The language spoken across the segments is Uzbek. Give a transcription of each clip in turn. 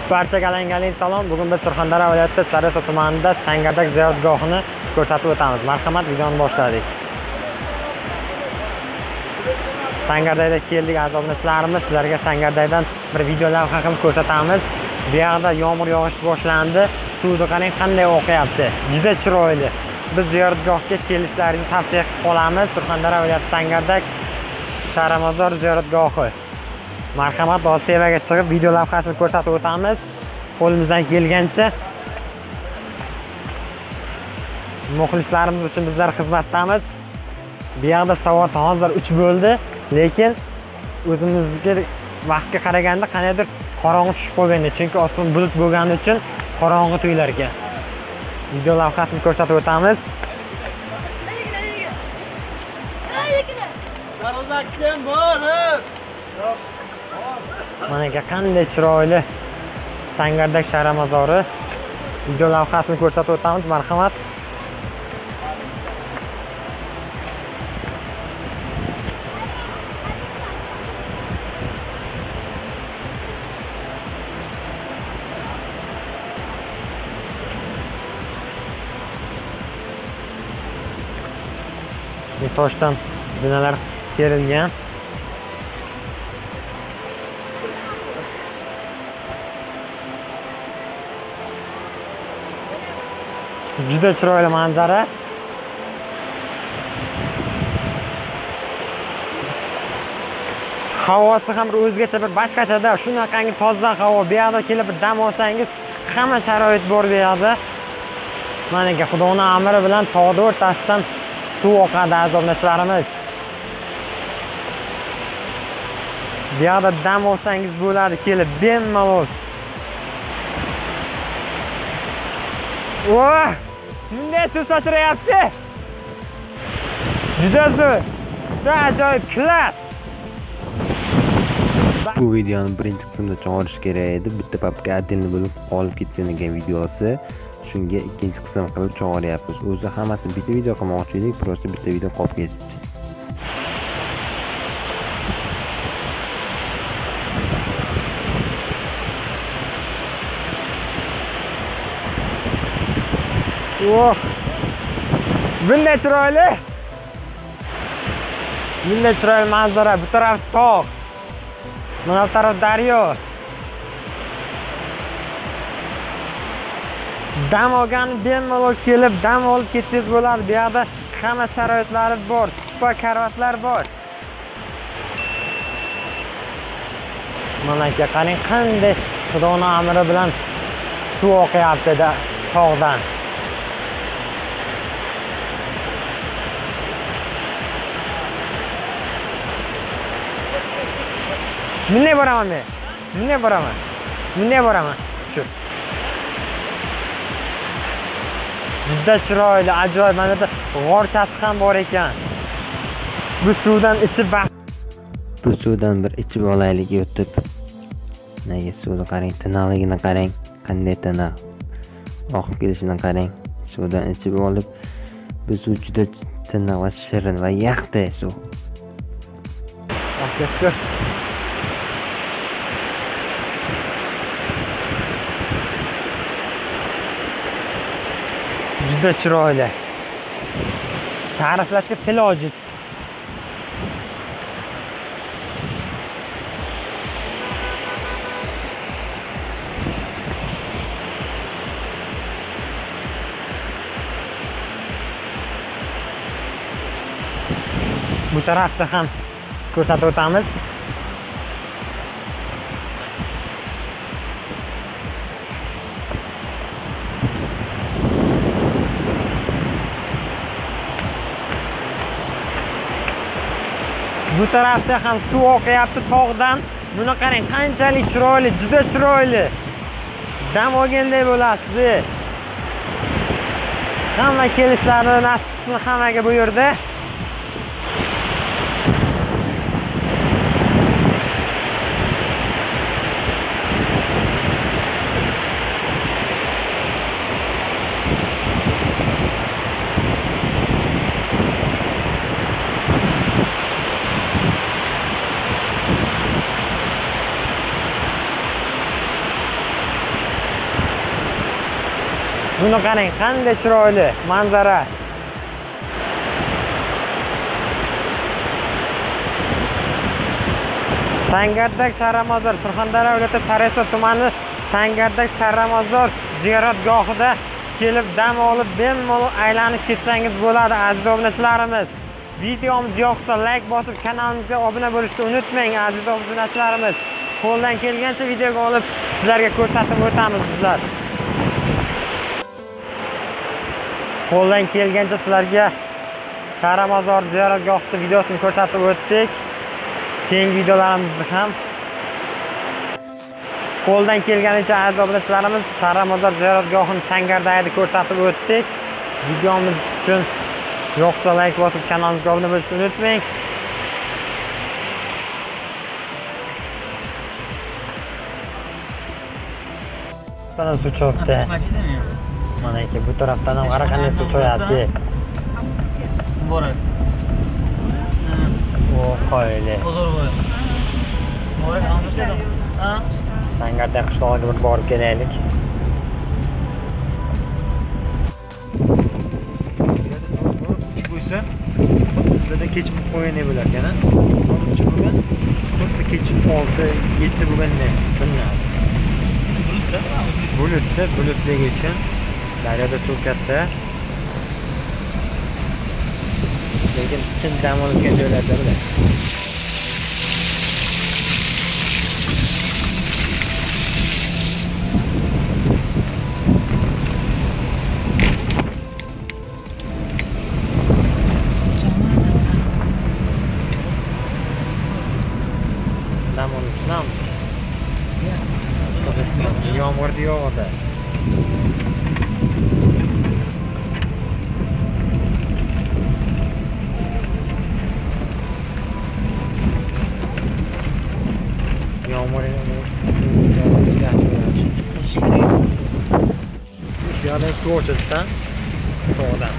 Barchaga alangaling salom. Bugun biz Surxondaryo viloyati Sharshara tumanida Sangardak ziyoratgohini ko'rsatib o'tamiz. Marhamat, videoni boshladik. Sangardakda keldik aziz obunachilarimiz. Sizlarga Sangardakdan bir video lavha qilib ko'rsatamiz. Bu yerda yomg'ir yog'ish boshlandi. Suvni qarang qanday oqyapti. Juda chiroyli. Biz ziyoratgohga kelishlaringizni tavsiya qilamiz. Surxondaryo viloyati Sangardak Sharamazor ziyoratgohi. Marhamat, tevaga chiqib video lavhasini ko'rsatib o'tamiz. Qo'limizdan kelgancha muxlislarimiz uchun bizlar xizmatdamiz. Bu yerda soat hozir 3 bo'ldi, lekin o'zimizga vaqtga qaraganda qanaydir qorong'i tushib qolgandi, chunki osmon bulut bo'lgani uchun qorong'i tuyular ekan. Video lavhasini ko'rsatib o'tamiz. Mana qanday chiroyli Sangardak Sharamazori. Video lavhasini ko'rsatib o'tamiz. Marhamat. Toshdan zinalar terilgan. Juda chiroyli manzara. Havosi ham o'zgacha bir boshqachada, shunaqangi toza havo. Bu yerda kelib dam olsangiz, hamma sharoit bor bu yerda. Mana Xudoning amri bilan tog'ning o'rtasidan suv oqadi aziz obunachilarimiz. Bu yerda dam olsangiz bo'ladi, kelib bemalol. Voh! Bunday suv sochirayapti. Juda zo'r. Juda ajoyib, klass. Bu videoni birinchi qismda chiqarish kerak edi. Bitta papka отдельно bo'lib qolib ketgan ekan videosi. Shunga ikkinchi qism qilib chiqaryapmiz. O'zi hammasini bitta video qilmoqchi edik, просто bitta video qolib ketibdi. Oh! Bunday chiroyli. Bunday chiroyli manzara. Bu taraf tog'. Mana bu taraf daryo. Dam olgan bemalol kelib dam olib ketsangiz bo'ladi. Bu yerda hamma sharoitlari bor, spa karvatlar bor. Mana qarang qanday Xudoning amri bilan suv oqyapti tog'dan. Bunday boraman men. Bunday boraman. Shu. Juda chiroyli, ajoyib. Mana bu g'orchasi ham bor ekan. Bu suvdan bir ichib olaylik yotib. Nega suvni qarang, Kanaligini qarang, qanday tana oqib kelishini qarang. Suvdan ichib olib, bu suv juda tana va shirin va yaxday suv. Juda chiroyli. Ta'riflashga til ojiz. Bu tarafda ham ko'rsatib o'tamiz. Bu tarafda ham suv oqyapti tog'dan. Buni qarang, qanchalik chiroyli, juda chiroyli. Dam olganday bo'lasiz. Hamma kelishlarini nasib qilsin hammaga bu yerda. Buni qarang, qanday chiroyli manzara. Sangardak Sharamozor, Surxondaryo viloyati Saraysuv tumani Sangardak Sharamozor ziyoratgohida kelib dam olib bemalol aylanib ketsangiz bo'ladi aziz obunachilarimiz. Videomiz yoqsa like bosib kanalimizga obuna bo'lishni unutmang aziz obunachilarimiz. Qo'ldan kelgancha videoga olib sizlarga ko'rsatib o'tamiz bizlar. Qo'ldan kelgancha sizlarga Sharamozor ziyoratgohida videosini ko'rsatib o'tdik. Keyingi videolarimizni ham qo'ldan kelganicha aziz obunachilarimiz Sharamozor ziyoratgohini Sangardagida ko'rsatib o'tdik. Videomiz uchun yoqsa like bosib kanalimizga obuna bo'lishni unutmang. Sana suv cho'kdi. Mana aka bu tarafdan ham qara qanday suv cho'yapti. Bora. O qo'yli. Bora qanday ha? Sangardek qishlog'iga bir borib kelaylik. Bo'lsa, bizda kechib qo'ygan bo'larkan-a. So'ngchi bo'lgan, xuddi kechib 6-7 bo'lgandan bilinadi. Bulutligi uchun daryoda suv katta. Lekin chin dam olgan joylarda bular. Dam olishlam. Yomg'ir yog'di. Yomg'ir Shu yerdan suv ochildi-da. Tog'dan.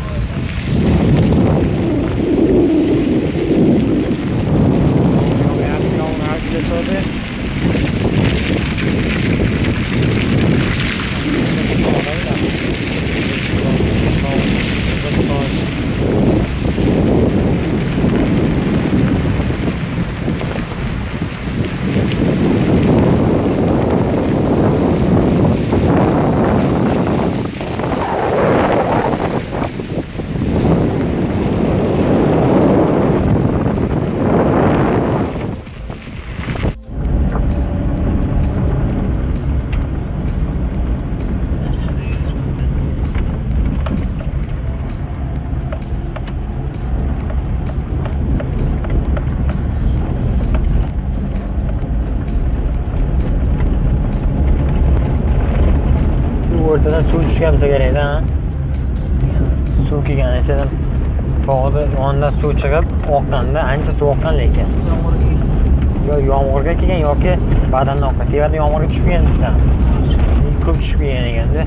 O'rtadan suv tushgan bo'lsa kerak-da. Suv kelgan ekan. Tog'da yonidan suv chiqib, oqqanda, ancha suv oqqan lekin. Yo yomg'irga kelgan yoki badandan oqqan. Tevadan yomg'irga tushib kelgan desam. Ko'p tushib kelgan ekanda.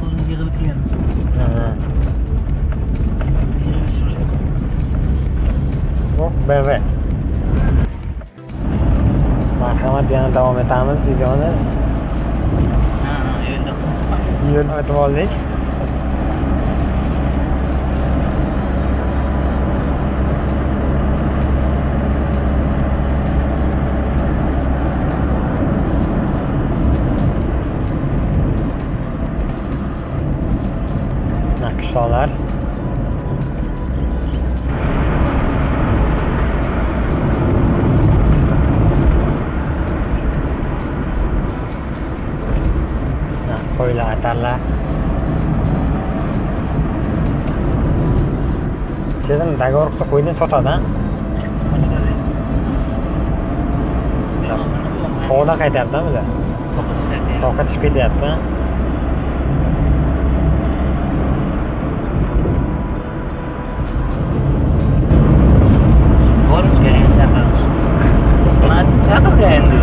O'zini yig'ilib kelgan. Hop, bebe. Marhamat, yana davom etamiz videoni. Yerni aytib oldik. Naqshlar. Qo'ylar, atarlar. Sedan dogovor qilsa qo'ydan sotadi-a? Tog'dan qaytyapti bular. Toqqa chiqib ketyapti. Borib keling, chaqiramiz. Mana chaqirgan endi.